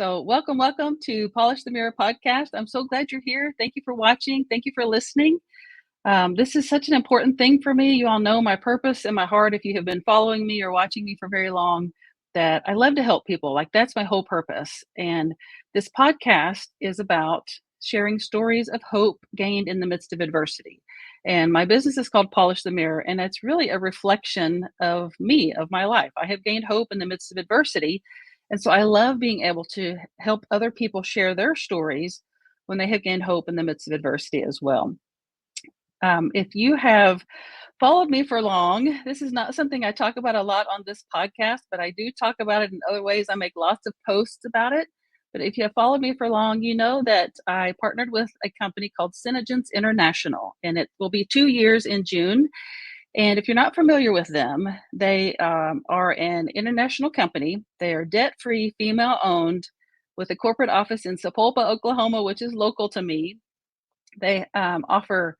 So welcome to Polish the Mirror podcast. I'm so glad you're here. Thank you for watching. Thank you for listening. This is such an important thing for me. You all know my purpose in my heart, if you have been following me or watching me for very long, that I love to help people. Like, that's my whole purpose. And this podcast is about sharing stories of hope gained in the midst of adversity. And my business is called Polish the Mirror, and it's really a reflection of me, of my life. I have gained hope in the midst of adversity. And so I love being able to help other people share their stories when they have gained hope in the midst of adversity as well. If you have followed me for long, this is not something I talk about a lot on this podcast, but I do talk about it in other ways. I make lots of posts about it. But if you have followed me for long, you know that I partnered with a company called SeneGence International, and it will be 2 years in June. And if you're not familiar with them, they are an international company. They are debt-free, female-owned, with a corporate office in Sapulpa, Oklahoma, which is local to me. They offer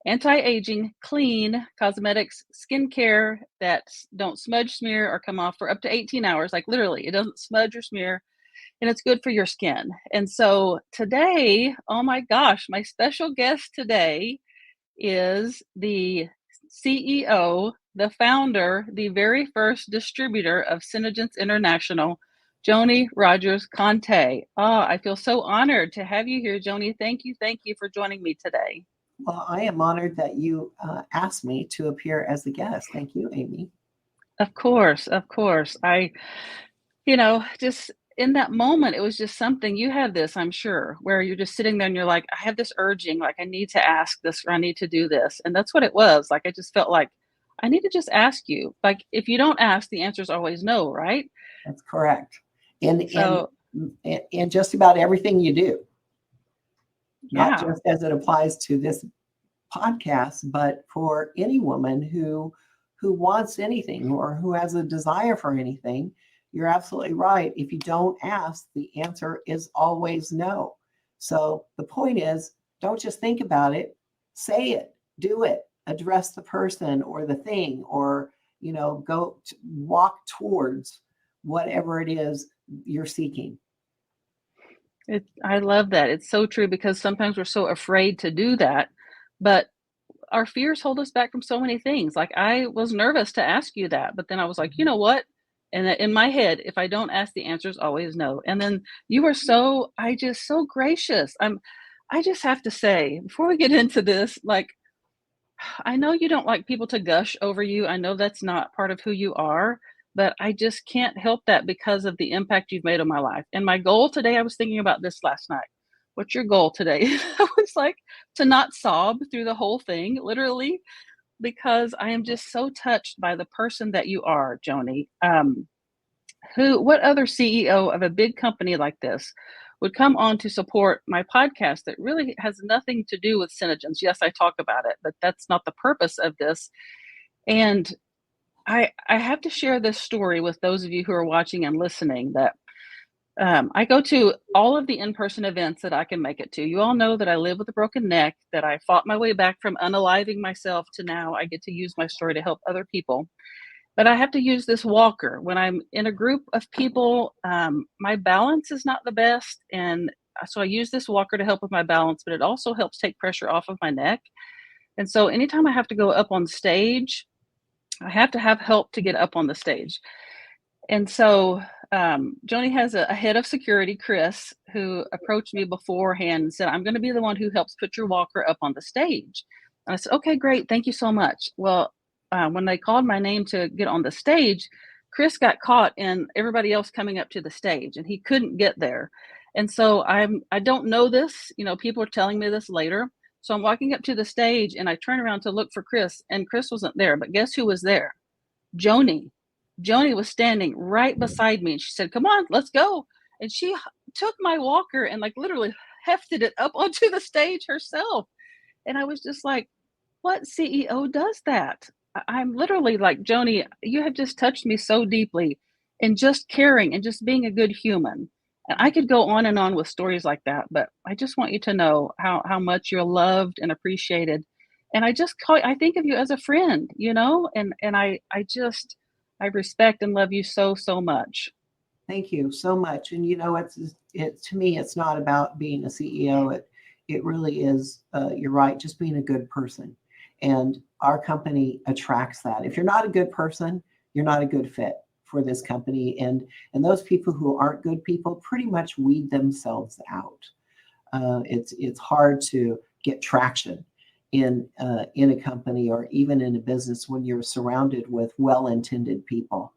anti-aging, clean cosmetics, skincare that don't smudge, smear, or come off for up to 18 hours. Like, literally, it doesn't smudge or smear, and it's good for your skin. And so today, oh my gosh, my special guest today is the CEO, the founder, the very first distributor of SeneGence International, Joni Rogers-Kante. Oh, I feel so honored to have you here, Joni. Thank you for joining me today. Well, I am honored that you asked me to appear as a guest. Thank you, Amy. Of course. Just in that moment, it was just something, you had this, I'm sure, where you're just sitting there and you're like, I have this urging, like, I need to ask this, or I need to do this. And that's what it was. Like, I just felt like I need to just ask you. Like, if you don't ask, the answer is always no, right? That's correct. And just about everything you do. Not just as it applies to this podcast, but for any woman who wants anything or who has a desire for anything. You're absolutely right. If you don't ask, the answer is always no. So the point is, don't just think about it, say it, do it, address the person or the thing, or, walk towards whatever it is you're seeking. I love that. It's so true, because sometimes we're so afraid to do that, but our fears hold us back from so many things. Like, I was nervous to ask you that, but then I was like, you know what? And in my head, if I don't ask, the answer is always no. And then you were so gracious. I just have to say, before we get into this, like, I know you don't like people to gush over you. I know that's not part of who you are, but I just can't help that because of the impact you've made on my life. And my goal today, I was thinking about this last night. What's your goal today? I was like, to not sob through the whole thing, literally, because I am just so touched by the person that you are, Joni. What other CEO of a big company like this would come on to support my podcast that really has nothing to do with SeneGence? Yes, I talk about it, but that's not the purpose of this. And I have to share this story with those of you who are watching and listening, that I go to all of the in-person events that I can make it to. You all know that I live with a broken neck, that I fought my way back from unaliving myself to now I get to use my story to help other people. But I have to use this walker. When I'm in a group of people, my balance is not the best. And so I use this walker to help with my balance, but it also helps take pressure off of my neck. And so anytime I have to go up on stage, I have to have help to get up on the stage. And so Joni has a head of security, Chris, who approached me beforehand and said, I'm going to be the one who helps put your walker up on the stage. And I said, okay, great. Thank you so much. Well, when they called my name to get on the stage, Chris got caught in everybody else coming up to the stage, and he couldn't get there. And so I don't know this, people are telling me this later. So I'm walking up to the stage and I turn around to look for Chris, and Chris wasn't there, but guess who was there? Joni. Joni was standing right beside me, and she said, come on, let's go. And she took my walker and like literally hefted it up onto the stage herself. And I was just like, what CEO does that? I'm literally like, Joni, you have just touched me so deeply in just caring and just being a good human. And I could go on and on with stories like that, but I just want you to know how much you're loved and appreciated. And I think of you as a friend, and I respect and love you so, so much. Thank you so much. And to me, it's not about being a CEO. It really is. You're right. Just being a good person, and our company attracts that. If you're not a good person, you're not a good fit for this company. And those people who aren't good people pretty much weed themselves out. It's hard to get traction in a company or even in a business when you're surrounded with well-intended people.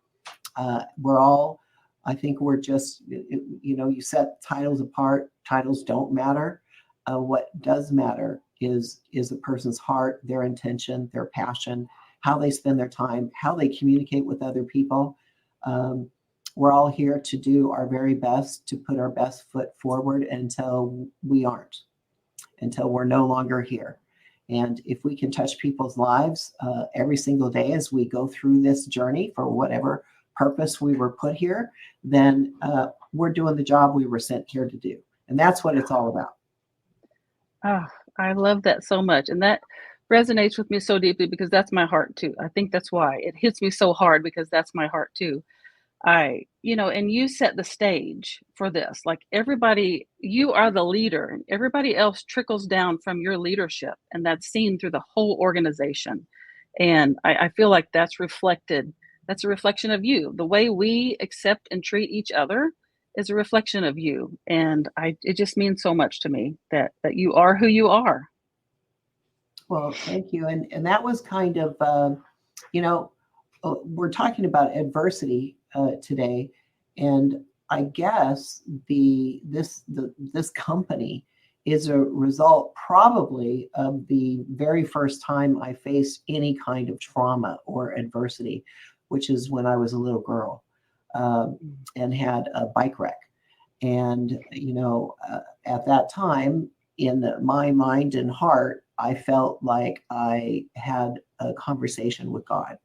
We're all, I think we're just, you set titles apart. Titles don't matter. What does matter is a person's heart, their intention, their passion, how they spend their time, how they communicate with other people. We're all here to do our very best to put our best foot forward until we aren't, until we're no longer here. And if we can touch people's lives every single day as we go through this journey for whatever purpose we were put here, then we're doing the job we were sent here to do. And that's what it's all about. Oh, I love that so much. And that resonates with me so deeply because that's my heart too. I think that's why it hits me so hard, because that's my heart too. And you set the stage for this. Like, everybody, you are the leader, and everybody else trickles down from your leadership, and that's seen through the whole organization. And I feel like that's reflected. That's a reflection of you. The way we accept and treat each other is a reflection of you. And it just means so much to me that you are who you are. Well, thank you. And that was kind of, we're talking about adversity today, and I guess this company is a result probably of the very first time I faced any kind of trauma or adversity, which is when I was a little girl and had a bike wreck. And at that time, in my mind and heart, I felt like I had a conversation with God.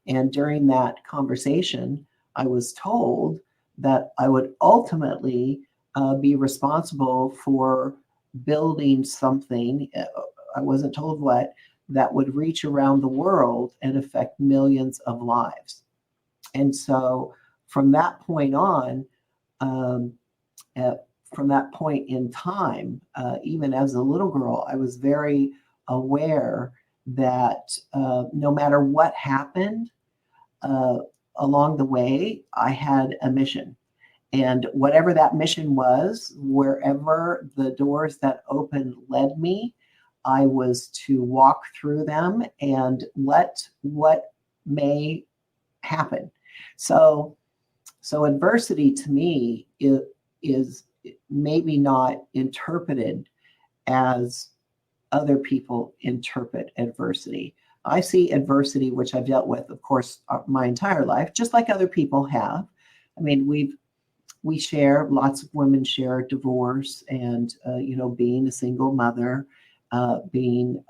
And during that conversation, I was told that I would ultimately be responsible for building something. I wasn't told what, that would reach around the world and affect millions of lives. And so from that point on, from that point in time, even as a little girl, I was very aware that no matter what happened along the way, I had a mission. And whatever that mission was, wherever the doors that opened led me, I was to walk through them and let what may happen. So adversity to me is maybe not interpreted as other people interpret adversity. I see adversity, which I've dealt with, of course, my entire life, just like other people have. I mean, we share, lots of women share divorce and, being a single mother, being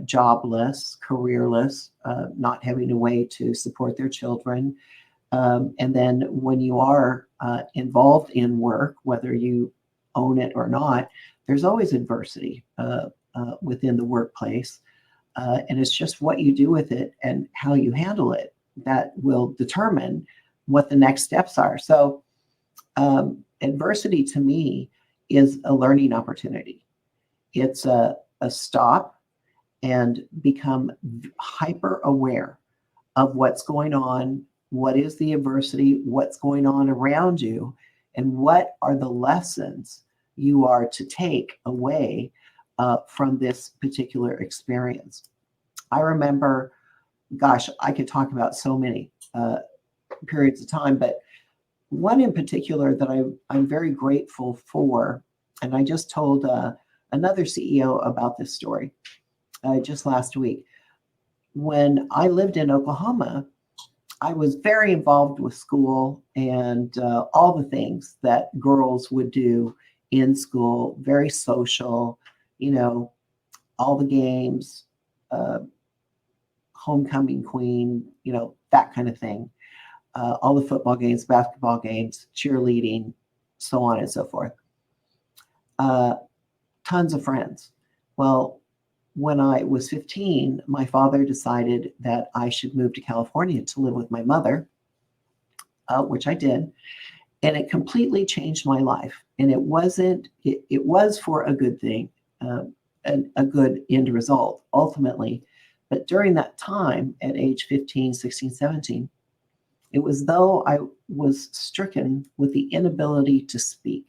jobless, careerless, not having a way to support their children. And then when you are involved in work, whether you own it or not, there's always adversity within the workplace. And it's just what you do with it and how you handle it that will determine what the next steps are. So adversity to me is a learning opportunity. It's a stop and become hyper aware of what's going on, what is the adversity, what's going on around you, and what are the lessons you are to take away from this particular experience. I remember, gosh, I could talk about so many periods of time, but one in particular that I'm very grateful for, and I just told another CEO about this story just last week. When I lived in Oklahoma, I was very involved with school and all the things that girls would do in school, very social, all the games, homecoming queen, that kind of thing. All the football games, basketball games, cheerleading, so on and so forth. Tons of friends. Well, when I was 15, my father decided that I should move to California to live with my mother. which I did, and it completely changed my life. And it wasn't, it was for a good thing, a good end result ultimately. But during that time at age 15, 16, 17, it was though I was stricken with the inability to speak.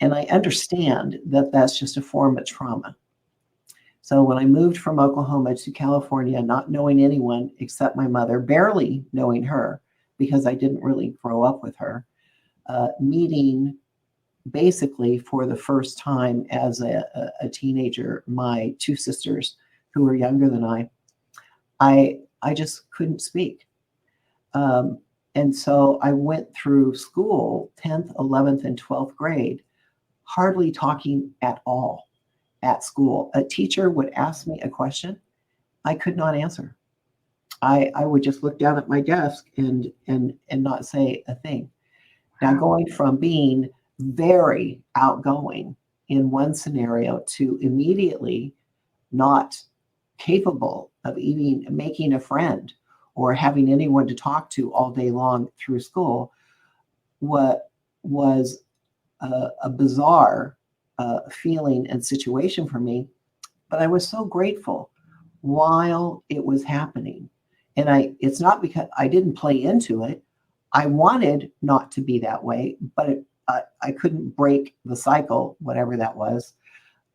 And I understand that that's just a form of trauma. So when I moved from Oklahoma to California, not knowing anyone except my mother, barely knowing her because I didn't really grow up with her, meeting basically for the first time as a teenager, my two sisters who were younger than I just couldn't speak. And so I went through school, 10th, 11th, and 12th grade, hardly talking at all at school. A teacher would ask me a question, I could not answer. I would just look down at my desk and not say a thing. Now, going from being very outgoing in one scenario to immediately not capable of even making a friend or having anyone to talk to all day long through school, what was a bizarre feeling and situation for me. But I was so grateful while it was happening. And it's not because I didn't play into it. I wanted not to be that way, but I couldn't break the cycle, whatever that was.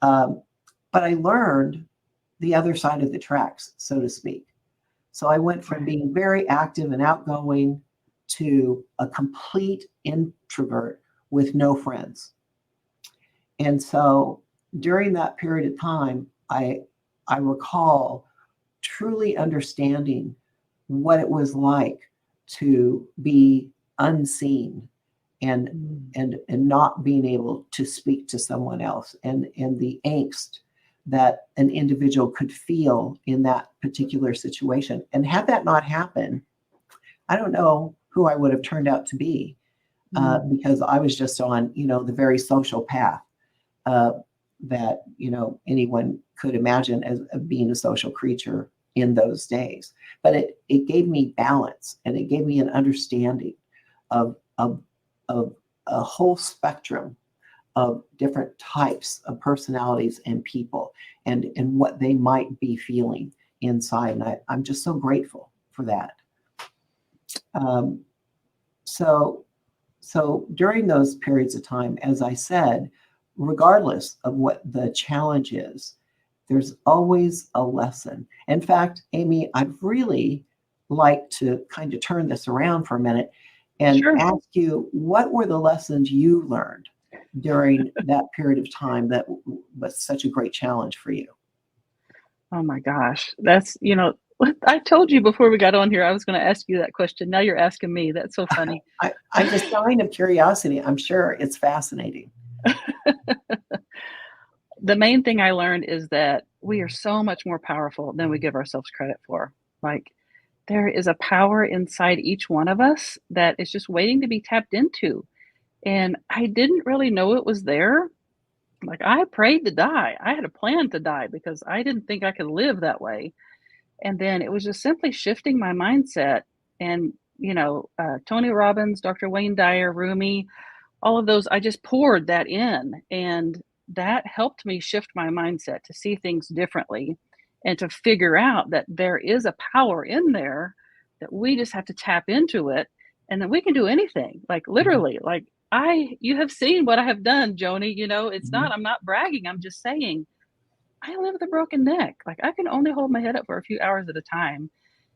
But I learned the other side of the tracks, so to speak. So I went from being very active and outgoing to a complete introvert with no friends. And so during that period of time, I recall truly understanding what it was like to be unseen and not being able to speak to someone else, and the angst that an individual could feel in that particular situation. And had that not happened, I don't know who I would have turned out to be, because I was just on, the very social path that, anyone could imagine as being a social creature in those days. But it gave me balance, and it gave me an understanding of a whole spectrum of different types of personalities and people, and what they might be feeling inside. And I'm just so grateful for that. So during those periods of time, as I said, regardless of what the challenge is, there's always a lesson. In fact, Amy, I'd really like to kind of turn this around for a minute and ask you, what were the lessons you learned during that period of time that was such a great challenge for you? Oh my gosh. That's, I told you before we got on here, I was going to ask you that question. Now you're asking me. That's so funny. I'm just dying of curiosity. I'm sure it's fascinating. The main thing I learned is that we are so much more powerful than we give ourselves credit for. Like, there is a power inside each one of us that is just waiting to be tapped into. And I didn't really know it was there. Like, I prayed to die. I had a plan to die because I didn't think I could live that way. And then it was just simply shifting my mindset. And, Tony Robbins, Dr. Wayne Dyer, Rumi, all of those, I just poured that in. And that helped me shift my mindset to see things differently and to figure out that there is a power in there, that we just have to tap into it, and that we can do anything. Like, literally, like, you have seen what I have done, Joni. It's not, I'm not bragging. I'm just saying, I live with a broken neck. Like, I can only hold my head up for a few hours at a time.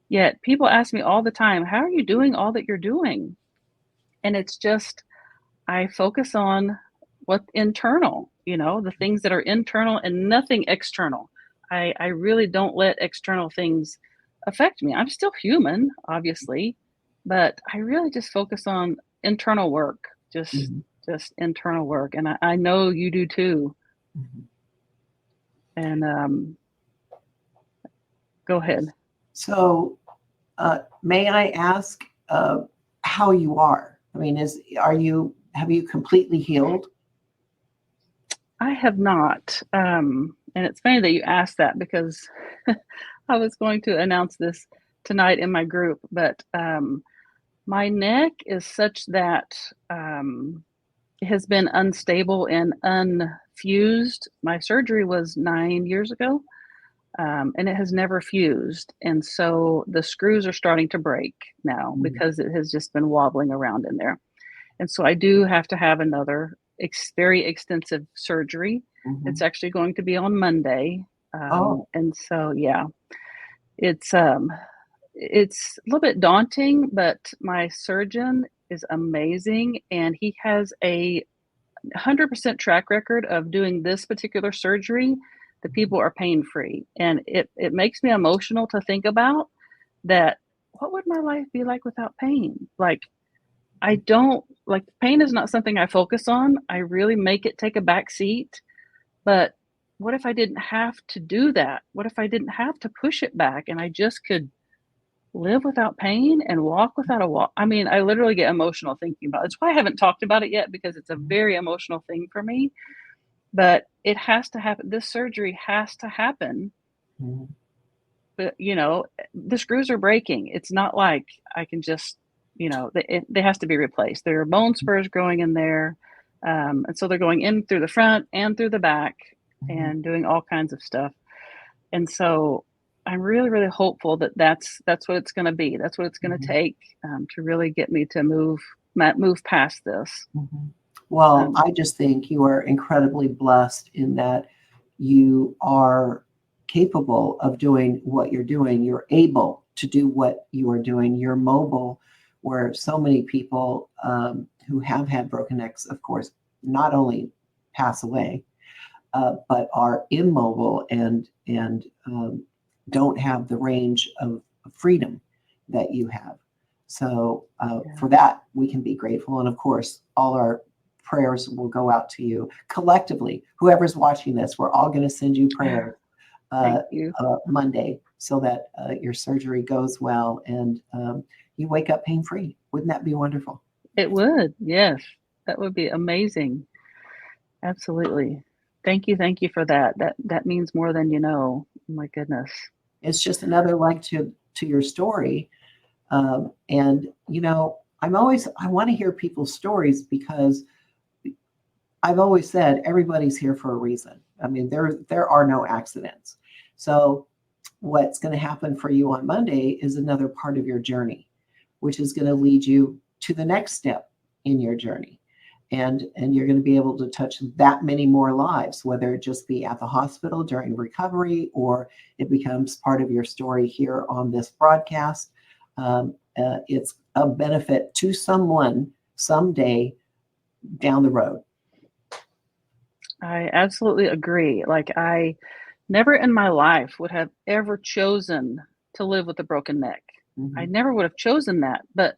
Yet people ask me all the time, how are you doing all that you're doing? And it's just, I focus on what's internal, the things that are internal and nothing external. I really don't let external things affect me. I'm still human, obviously, but I really just focus on internal work, just internal work. And I know you do too. And go ahead. So may I ask how you are? I mean, have you completely healed? I have not. And it's funny that you asked that, because I was going to announce this tonight in my group, but My neck is such that it has been unstable and unfused. My surgery was 9 years ago, and it has never fused. And so the screws are starting to break now because it has just been wobbling around in there. And so I do have to have another very extensive surgery. It's actually going to be on Monday. And so, yeah, it's it's a little bit daunting, but my surgeon is amazing, and he has a 100% track record of doing this particular surgery. The people are pain-free, and it makes me emotional to think about that. What would my life be like without pain? Like, I don't like, pain is not something I focus on. I really make it take a back seat. But what if I didn't have to do that? What if I didn't have to push it back and I just could live without pain and walk without a walk? I mean, I literally get emotional thinking about it. It's why I haven't talked about it yet, because it's a very emotional thing for me. But it has to happen. This surgery has to happen. But, the screws are breaking. It's not like I can just, they has to be replaced. There are bone spurs growing in there. And so they're going in through the front and through the back and doing all kinds of stuff. And so I'm really, really hopeful that that's what it's going to be. That's what it's going to take to really get me to move past this. Well, I just think you are incredibly blessed in that you are capable of doing what you're doing. You're able to do what you are doing. You're mobile, where so many people who have had broken necks, of course, not only pass away, but are immobile and don't have the range of freedom that you have. So for that, we can be grateful. And of course, all our prayers will go out to you collectively. Whoever's watching this, we're all going to send you prayers Monday, so that your surgery goes well and you wake up pain-free. Wouldn't that be wonderful? It would. Yes, that would be amazing. Absolutely. Thank you for that. That means more than you know. My goodness. It's just another leg to your story. And I want to hear people's stories, because I've always said everybody's here for a reason. I mean, there are no accidents. So what's going to happen for you on Monday is another part of your journey, which is going to lead you to the next step in your journey. And you're going to be able to touch that many more lives, whether it just be at the hospital during recovery, or it becomes part of your story here on this broadcast. It's a benefit to someone someday down the road. I absolutely agree. Like, I never in my life would have ever chosen to live with a broken neck. I never would have chosen that. But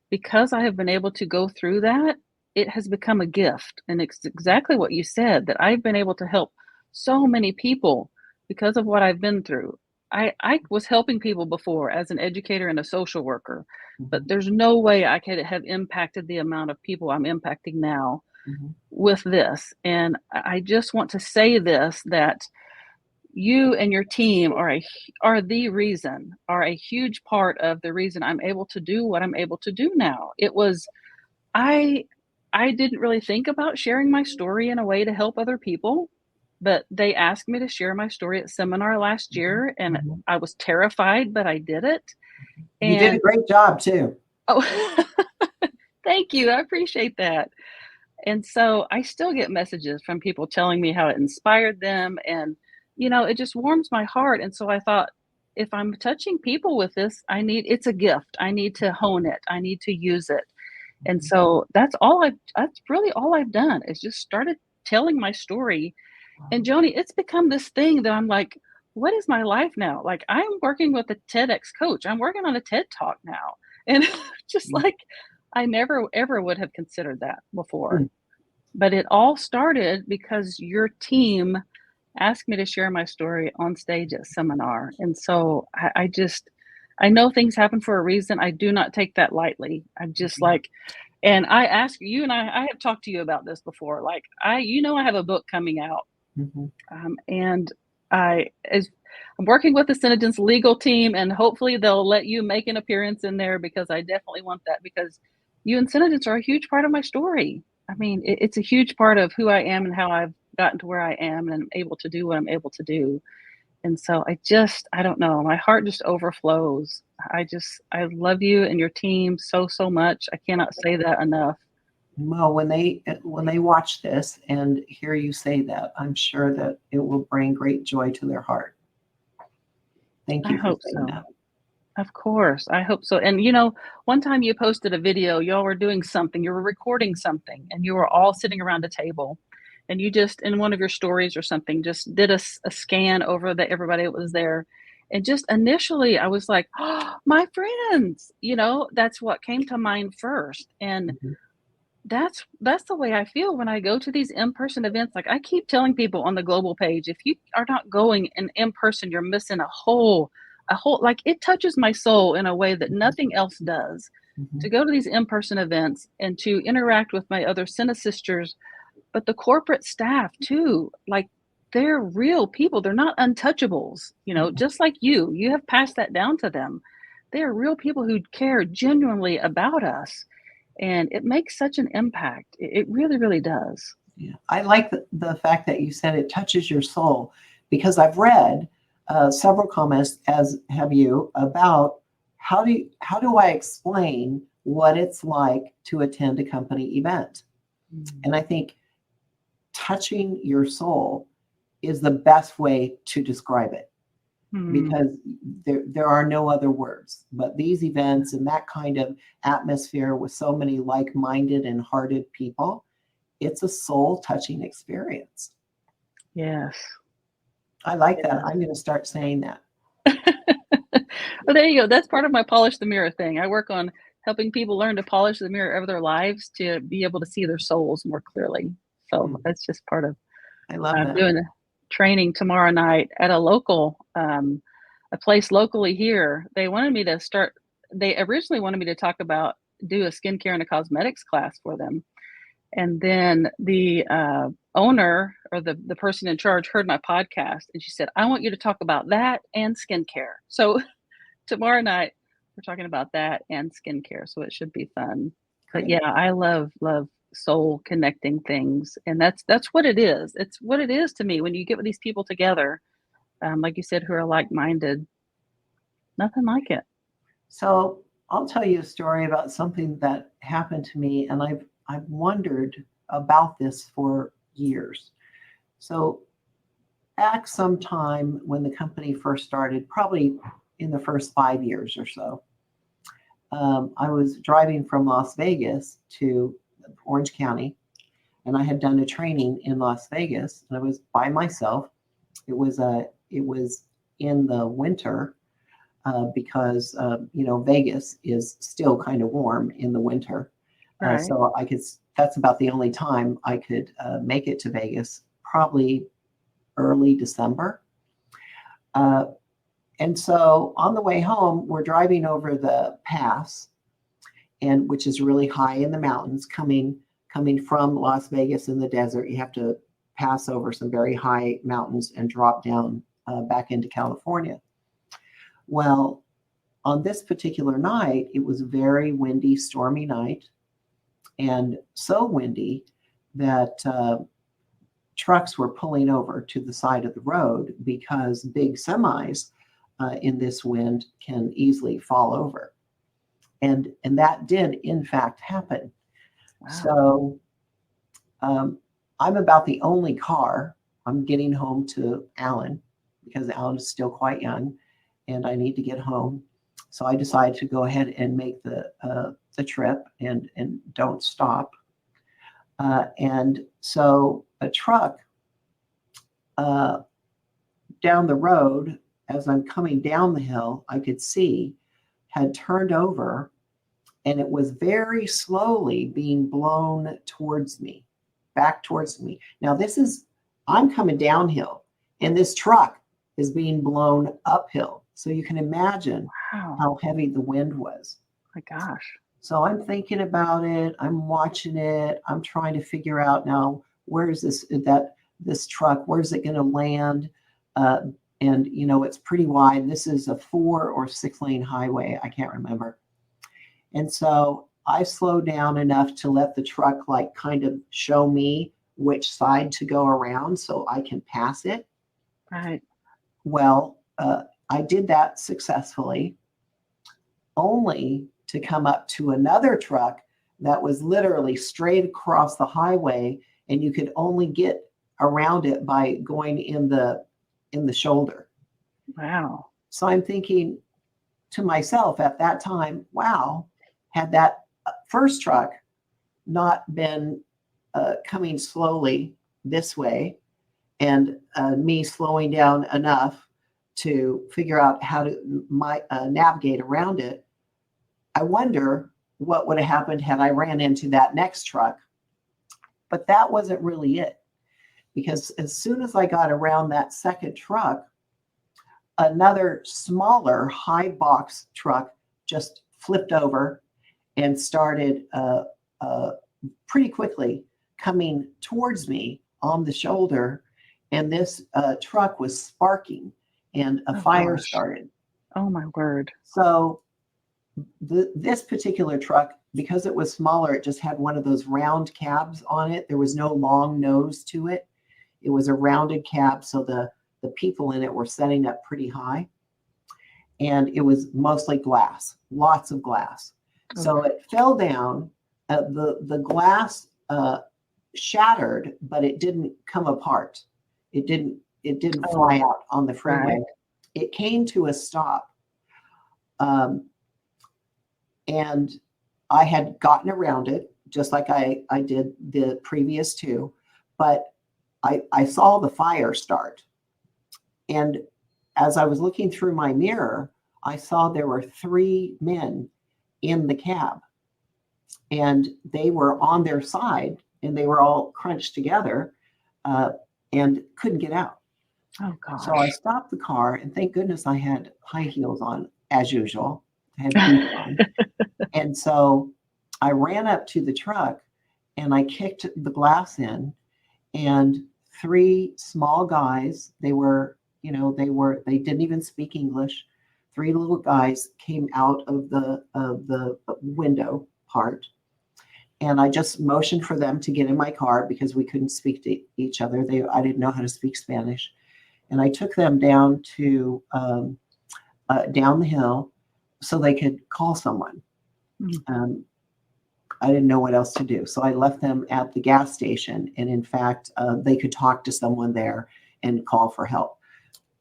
because I have been able to go through that, it has become a gift. And it's exactly what you said, that I've been able to help so many people because of what I've been through. I was helping people before as an educator and a social worker, but there's no way I could have impacted the amount of people I'm impacting now with this. And I just want to say this, that you and your team are a huge part of the reason I'm able to do what I'm able to do now. It was, I didn't really think about sharing my story in a way to help other people, but they asked me to share my story at seminar last year, and I was terrified, but I did it. And you did a great job too. Oh, thank you. I appreciate that. And so I still get messages from people telling me how it inspired them, and it just warms my heart. And so I thought, if I'm touching people with this, it's a gift. I need to hone it. I need to use it. And so that's really all I've done, is just started telling my story. And Joni, it's become this thing that I'm like, what is my life now? Like, I'm working with a TEDx coach. I'm working on a TED Talk now. And just like, I never, ever would have considered that before. But it all started because your team asked me to share my story on stage at seminar. And so I know things happen for a reason. I do not take that lightly. I'm just like, and I ask you, and I have talked to you about this before. Like, I have a book coming out. And I'm working with the SeneGence legal team, and hopefully they'll let you make an appearance in there because I definitely want that, because you and SeneGence are a huge part of my story. I mean, it's a huge part of who I am and how I've gotten to where I am and I'm able to do what I'm able to do. And so I don't know, my heart just overflows. I love you and your team so, so much. I cannot say that enough. Well, when they watch this and hear you say that, I'm sure that it will bring great joy to their heart. Thank I you for hope saying so. that. Of course, I hope so. And one time you posted a video, y'all were doing something, you were recording something, and you were all sitting around a table. And you just, in one of your stories or something, just did a scan over everybody that was there. And just initially, I was like, oh, my friends, that's what came to mind first. And Mhm. that's the way I feel when I go to these in-person events. Like I keep telling people on the global page, if you are not going in person, you're missing a whole, like it touches my soul in a way that nothing else does. To Mhm. go to these in-person events and to interact with my other Cine sisters, but the corporate staff too, like they're real people. They're not untouchables, just like you have passed that down to them. They are real people who care genuinely about us. And it makes such an impact. It really, really does. Yeah. I like the fact that you said it touches your soul, because I've read several comments, as have you, about how do I explain what it's like to attend a company event. Mm. And I think touching your soul is the best way to describe it, Mm. because there are no other words. But these events and that kind of atmosphere with so many like-minded and hearted people, it's a soul-touching experience. Yes. I like that. Yes. I'm going to start saying that. Well, there you go. That's part of my polish the mirror thing. I work on helping people learn to polish the mirror of their lives to be able to see their souls more clearly. So Mm, that's just part of I love that. doing a training tomorrow night at a place locally here. They originally wanted me to talk about, do a skincare and a cosmetics class for them. And then the owner, or the person in charge, heard my podcast, and she said, I want you to talk about that and skincare. So tomorrow night, we're talking about that and skincare. So it should be fun. But Great. yeah, I love soul connecting things. And that's what it is. It's what it is to me when you get with these people together, like you said, who are like minded. Nothing like it. So I'll tell you a story about something that happened to me, and I've wondered about this for years. So back sometime when the company first started, probably in the first 5 years or so, I was driving from Las Vegas to Orange County, and I had done a training in Las Vegas, and I was by myself. It was in the winter, because Vegas is still kind of warm in the winter. Right. So I could. That's about the only time I could make it to Vegas. Probably early December. Uh, and so on the way home, we're driving over the pass, and which is really high in the mountains, coming from Las Vegas in the desert. You have to pass over some very high mountains and drop down back into California. Well, on this particular night, it was a very windy, stormy night, and so windy that trucks were pulling over to the side of the road, because big semis in this wind can easily fall over. And that did, in fact, happen. Wow. So I'm about the only car. I'm getting home to Alan, because Alan is still quite young, and I need to get home. So I decided to go ahead and make the trip and don't stop. And so a truck uh, down the road, as I'm coming down the hill, I could see had turned over, and it was very slowly being blown towards me, back towards me. Now, I'm coming downhill, and this truck is being blown uphill. So you can imagine Wow. how heavy the wind was. My gosh. So I'm thinking about it. I'm watching it. I'm trying to figure out now, where is this truck? Where's it going to land? and it's pretty wide. This is a 4 or 6 lane highway, I can't remember. And so I slowed down enough to let the truck like kind of show me which side to go around so I can pass it. Right. Well, I did that successfully, only to come up to another truck that was literally straight across the highway, and you could only get around it by going in the shoulder. Wow. So I'm thinking to myself at that time, wow, had that first truck not been coming slowly this way, and me slowing down enough to figure out how to navigate around it, I wonder what would have happened had I ran into that next truck. But that wasn't really it, because as soon as I got around that second truck, another smaller high box truck just flipped over and started pretty quickly coming towards me on the shoulder. And this truck was sparking, and a fire started. Oh my word. So this particular truck, because it was smaller, it just had one of those round cabs on it. There was no long nose to it. It was a rounded cab, so the people in it were setting up pretty high. And it was mostly glass, lots of glass. Okay. So it fell down. The glass shattered, but it didn't come apart. It didn't fly out on the freeway. Right. It came to a stop. And I had gotten around it just like I did the previous two, but I saw the fire start. And as I was looking through my mirror, I saw there were 3 men in the cab, and they were on their side, and they were all crunched together and couldn't get out. Oh, gosh. So I stopped the car, and thank goodness I had high heels on, as usual. I had boots on. And so I ran up to the truck, and I kicked the glass in, and 3 small guys, they didn't even speak English. 3 little guys came out of the window part, and I just motioned for them to get in my car because we couldn't speak to each other. I didn't know how to speak Spanish, and I took them down to down the hill so they could call someone. I didn't know what else to do, so I left them at the gas station, and in fact, they could talk to someone there and call for help.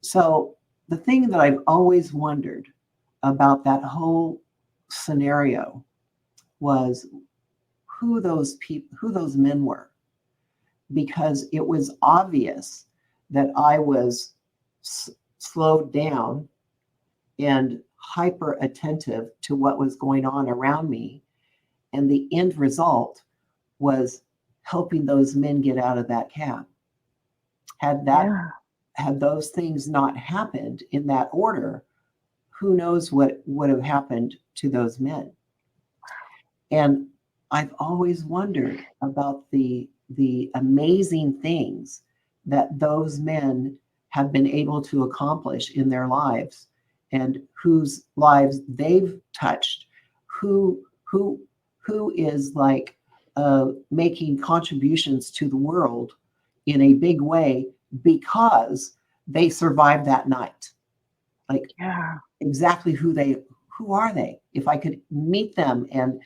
So the thing that I've always wondered about that whole scenario was who those men were, because it was obvious that I was slowed down and hyper attentive to what was going on around me. And the end result was helping those men get out of that cab. Had those things not happened in that order, who knows what would have happened to those men. And I've always wondered about the amazing things that those men have been able to accomplish in their lives, and whose lives they've touched, who is like making contributions to the world in a big way because they survived that night. Like, exactly who are they? If I could meet them and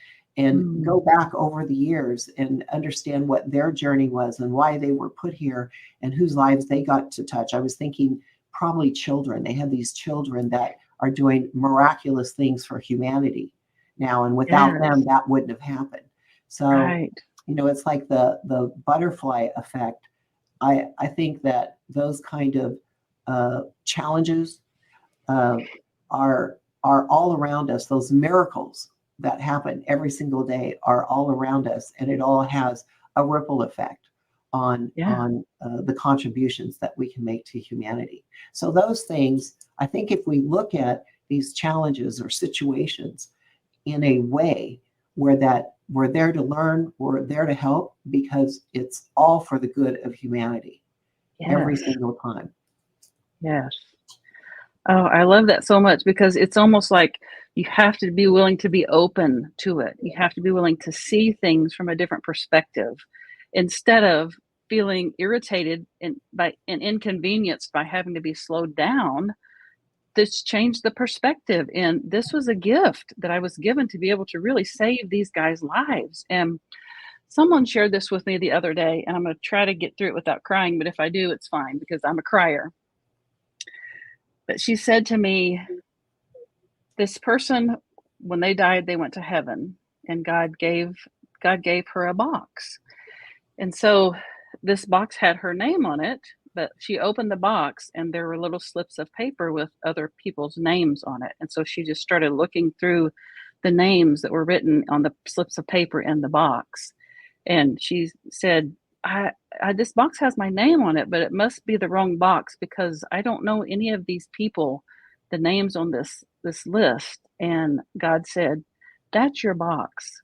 go back over the years and understand what their journey was and why they were put here and whose lives they got to touch. I was thinking probably children. They have these children that are doing miraculous things for humanity now, and without them, that wouldn't have happened. So, it's like the butterfly effect. I think that those kind of challenges are all around us. Those miracles that happen every single day are all around us, and it all has a ripple effect on the contributions that we can make to humanity. So those things, I think, if we look at these challenges or situations in a way where we're there to learn, we're there to help, because it's all for the good of humanity every single time. Yes. Oh, I love that so much because it's almost like you have to be willing to be open to it. You have to be willing to see things from a different perspective instead of feeling irritated and inconvenienced by having to be slowed down. This changed the perspective, and this was a gift that I was given to be able to really save these guys' lives. And someone shared this with me the other day, and I'm going to try to get through it without crying, but if I do, it's fine because I'm a crier. But she said to me, this person, when they died, they went to heaven, and God gave her a box. And so this box had her name on it, but she opened the box and there were little slips of paper with other people's names on it. And so she just started looking through the names that were written on the slips of paper in the box. And she said, this box has my name on it, but it must be the wrong box because I don't know any of these people, the names on this list. And God said, that's your box.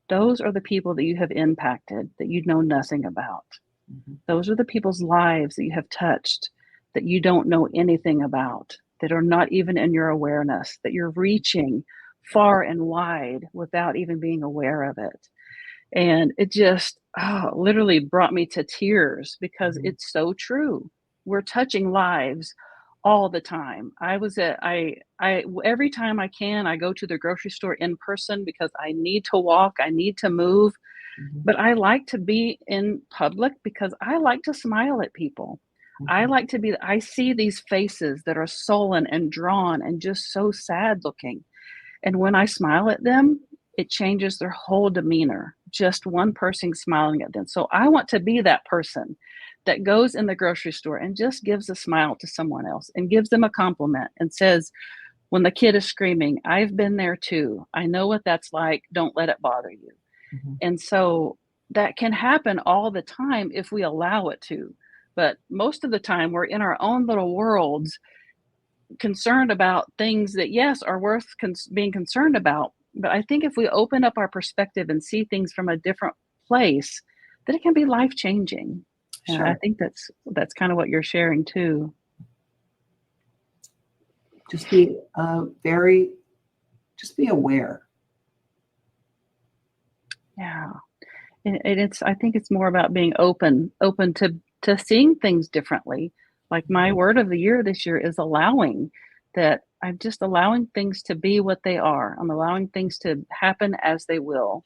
Those are the people that you have impacted that you know nothing about. Mm-hmm. Those are the people's lives that you have touched that you don't know anything about, that are not even in your awareness, that you're reaching far and wide without even being aware of it. And it just literally brought me to tears because mm-hmm. it's so true. We're touching lives all the time. I every time I can, I go to the grocery store in person because I need to walk, I need to move, mm-hmm. but I like to be in public because I like to smile at people. Mm-hmm. I see these faces that are sullen and drawn and just so sad looking. And when I smile at them, it changes their whole demeanor. Just one person smiling at them. So I want to be that person that goes in the grocery store and just gives a smile to someone else and gives them a compliment and says, when the kid is screaming, I've been there too. I know what that's like. Don't let it bother you. Mm-hmm. And so that can happen all the time if we allow it to. But most of the time we're in our own little worlds, concerned about things that, yes, are worth being concerned about. But I think if we open up our perspective and see things from a different place, then it can be life-changing. Sure. And I think that's kind of what you're sharing too. Just be aware. Yeah. And I think it's more about being open to seeing things differently. Like my word of the year this year is allowing, that I'm just allowing things to be what they are. I'm allowing things to happen as they will.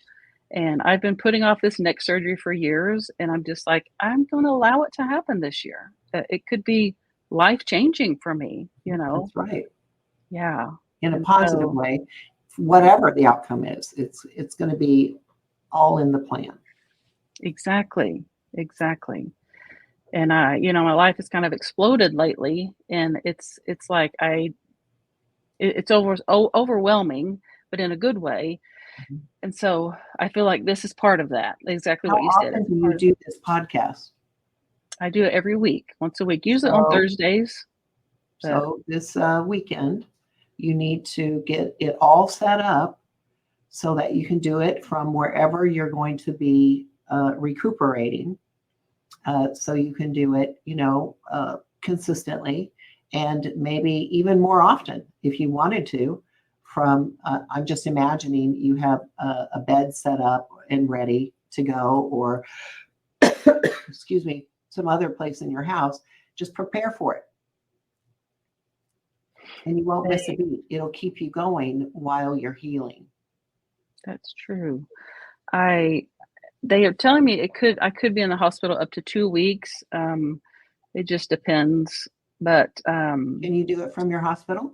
And I've been putting off this neck surgery for years. And I'm just like, I'm going to allow it to happen this year. It could be life-changing for me, you know? That's right. Yeah. In a positive way, whatever the outcome is, it's going to be all in the plan. Exactly. And my life has kind of exploded lately, and it's like it's overwhelming, but in a good way. Mm-hmm. And so I feel like this is part of that. Exactly what you said. How often do you do this podcast? I do it every week, once a week, usually on Thursdays. So this weekend, you need to get it all set up so that you can do it from wherever you're going to be recuperating. So you can do it, consistently and maybe even more often if you wanted to. I'm just imagining you have a bed set up and ready to go, or excuse me, some other place in your house. Just prepare for it. And you won't miss a beat. It'll keep you going while you're healing. That's true. They are telling me I could be in the hospital up to 2 weeks. It just depends. But can you do it from your hospital?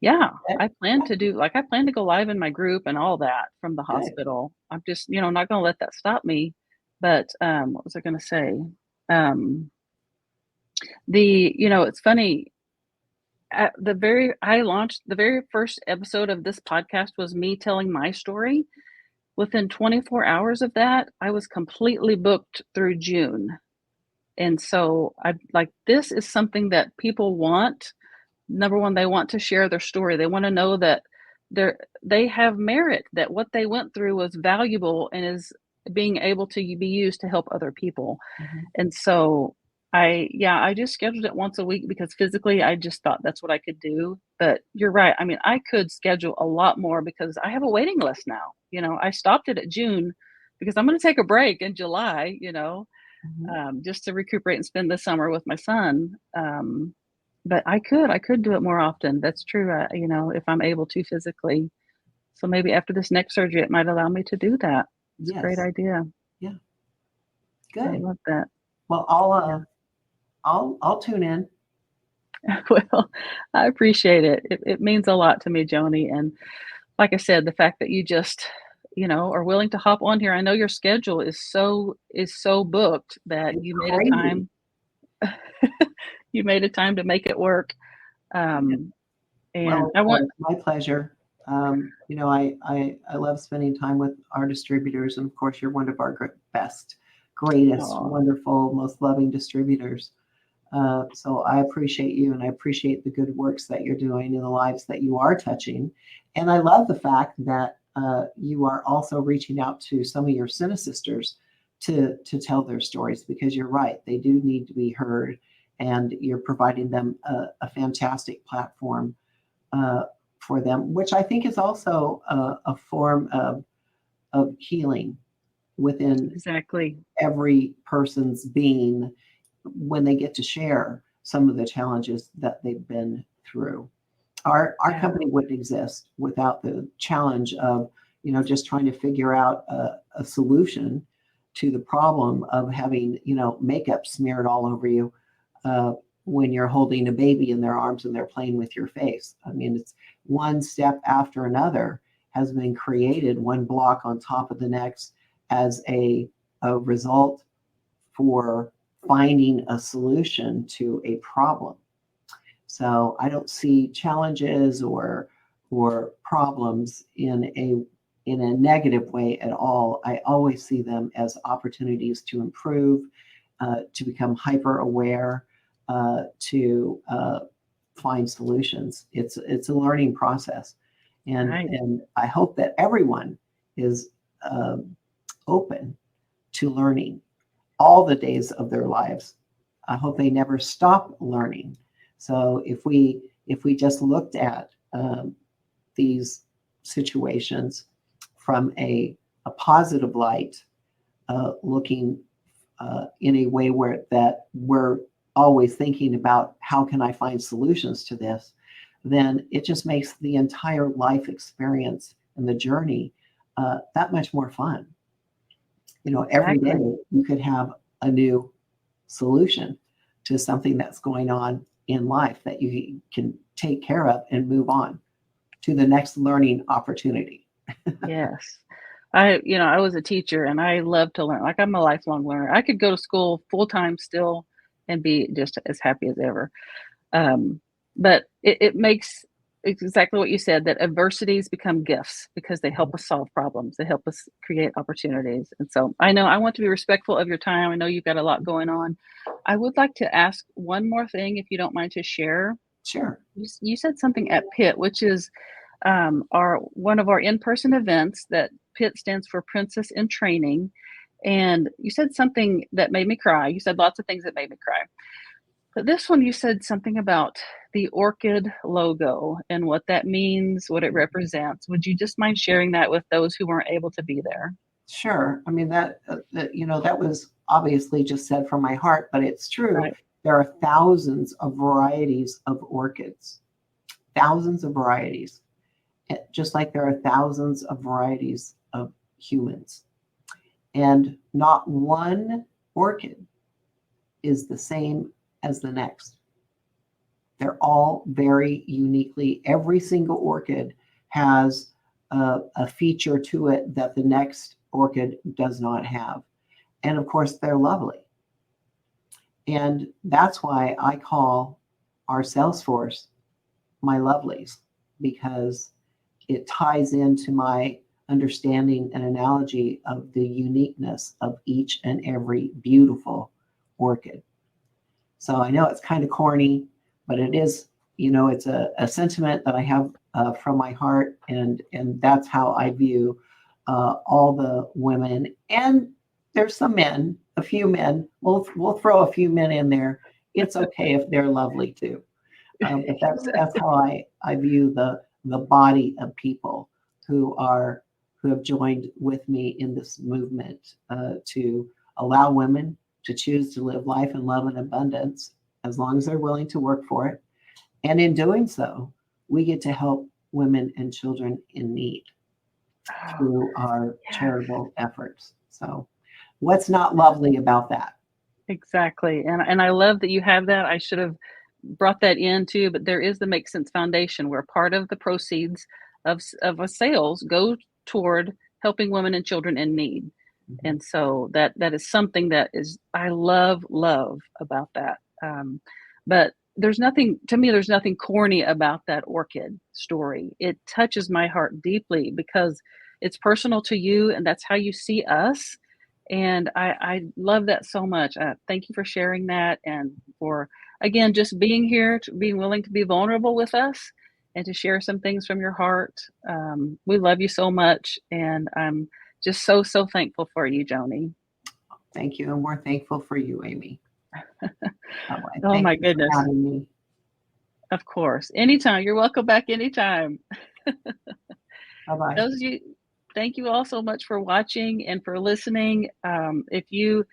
Yeah, I plan to go live in my group and all that from the hospital. I'm just, not going to let that stop me. But what was I going to say? It's funny. I launched the very first episode of this podcast was me telling my story. Within 24 hours of that, I was completely booked through June. And so this is something that people want. Number one, they want to share their story. They want to know that they have merit, that what they went through was valuable and is being able to be used to help other people. Mm-hmm. And so I just scheduled it once a week because physically I just thought that's what I could do. But you're right. I mean, I could schedule a lot more because I have a waiting list now. I stopped it at June because I'm going to take a break in July, Mhm. just to recuperate and spend the summer with my son. But I could do it more often. That's true. If I'm able to physically. So maybe after this next surgery, it might allow me to do that. It's a great Yes. idea. Yeah. I Good. love that. Well, Yeah. I'll tune in. Well, I appreciate it. It means a lot to me, Joni. And like I said, the fact that you just, are willing to hop on here. I know your schedule is so booked that It's you made a crazy. time. You made a time to make it work. Yeah. Um, and Well, I want, my pleasure. I love spending time with our distributors, and of course, you're one of our best, greatest, oh, wonderful, most loving distributors. So I appreciate you, and I appreciate the good works that you're doing in the lives that you are touching. And I love the fact that you are also reaching out to some of your Cine sisters to tell their stories, because you're right, they do need to be heard, and you're providing them a fantastic platform uh, for them, which I think is also a form of healing within exactly. every person's being when they get to share some of the challenges that they've been through. Our Yeah. company wouldn't exist without the challenge of just trying to figure out a solution to the problem of having makeup smeared all over you uh, when you're holding a baby in their arms and they're playing with your face. I mean, it's one step after another has been created, one block on top of the next, as a result for finding a solution to a problem. So I don't see challenges or problems in a negative way at all. I always see them as opportunities to improve, to become hyper aware, to find solutions. It's a learning process, Right. and I hope that everyone is um, open to learning all the days of their lives. I hope they never stop learning. So if we just looked at these situations from a positive light, looking in a way where that we're always thinking about how can I find solutions to this, then it just makes the entire life experience and the journey that much more fun. Every day Exactly. you could have a new solution to something that's going on in life that you can take care of and move on to the next learning opportunity. Yes. I was a teacher and I love to learn. Like I'm a lifelong learner. I could go to school full time still and be just as happy as ever. But it makes exactly what you said, that adversities become gifts because they help us solve problems. They help us create opportunities. And so I know I want to be respectful of your time. I know you've got a lot going on. I would like to ask one more thing, if you don't mind to share. Sure. You said something at PIT, which is our one of our in-person events that PIT stands for Princess in Training. And you said something that made me cry. You said lots of things that made me cry. But this one, you said something about the orchid logo and what that means, what it represents. Would you just mind sharing that with those who weren't able to be there? Sure. I mean, that was obviously just said from my heart, but it's true. Right. There are thousands of varieties of orchids, thousands of varieties, just like there are thousands of varieties of humans. And not one orchid is the same as the next. They're all very uniquely, every single orchid has a feature to it that the next orchid does not have. And of course, they're lovely. And that's why I call our sales force my lovelies, because it ties into my understanding and analogy of the uniqueness of each and every beautiful orchid. So I know it's kind of corny, but it is, it's a sentiment that I have from my heart, and that's how I view all the women. And there's some men a few men. We'll throw a few men in there. It's okay if they're lovely too. But that's how I view the body of people who have joined with me in this movement to allow women to choose to live life in love and abundance as long as they're willing to work for it. And in doing so, we get to help women and children in need through our charitable efforts. So what's not lovely about that? Exactly. And I love that you have that. I should have brought that in too, but there is the Make Sense Foundation where part of the proceeds of a sales go toward helping women and children in need. Mm-hmm. And so that is something that is, I love about that. But there's nothing corny about that orchid story. It touches my heart deeply because it's personal to you and that's how you see us. And I love that so much. Thank you for sharing that and for, again, just being here, being willing to be vulnerable with us and to share some things from your heart. We love you so much. And I'm just so thankful for you, Joni. Thank you. And we're thankful for you, Amy. Oh, my goodness. For having me. Of course. Anytime. You're welcome back anytime. Bye-bye. Thank you all so much for watching and for listening. If you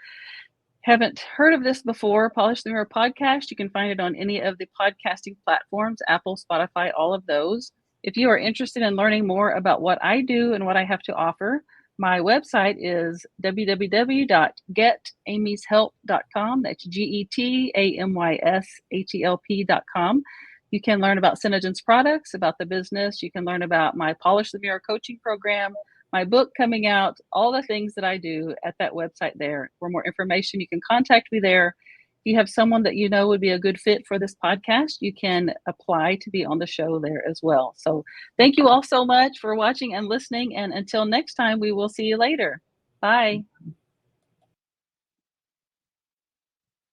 haven't heard of this before, Polish the Mirror podcast, you can find it on any of the podcasting platforms, Apple, Spotify, all of those. If you are interested in learning more about what I do and what I have to offer, my website is www.getamyshelp.com. That's GETAMYSHELP.com. You can learn about SeneGence products, about the business. You can learn about my Polish the Mirror coaching program, my book coming out, all the things that I do at that website there. For more information, you can contact me there. If you have someone that you know would be a good fit for this podcast, you can apply to be on the show there as well. So thank you all so much for watching and listening. And until next time, we will see you later. Bye.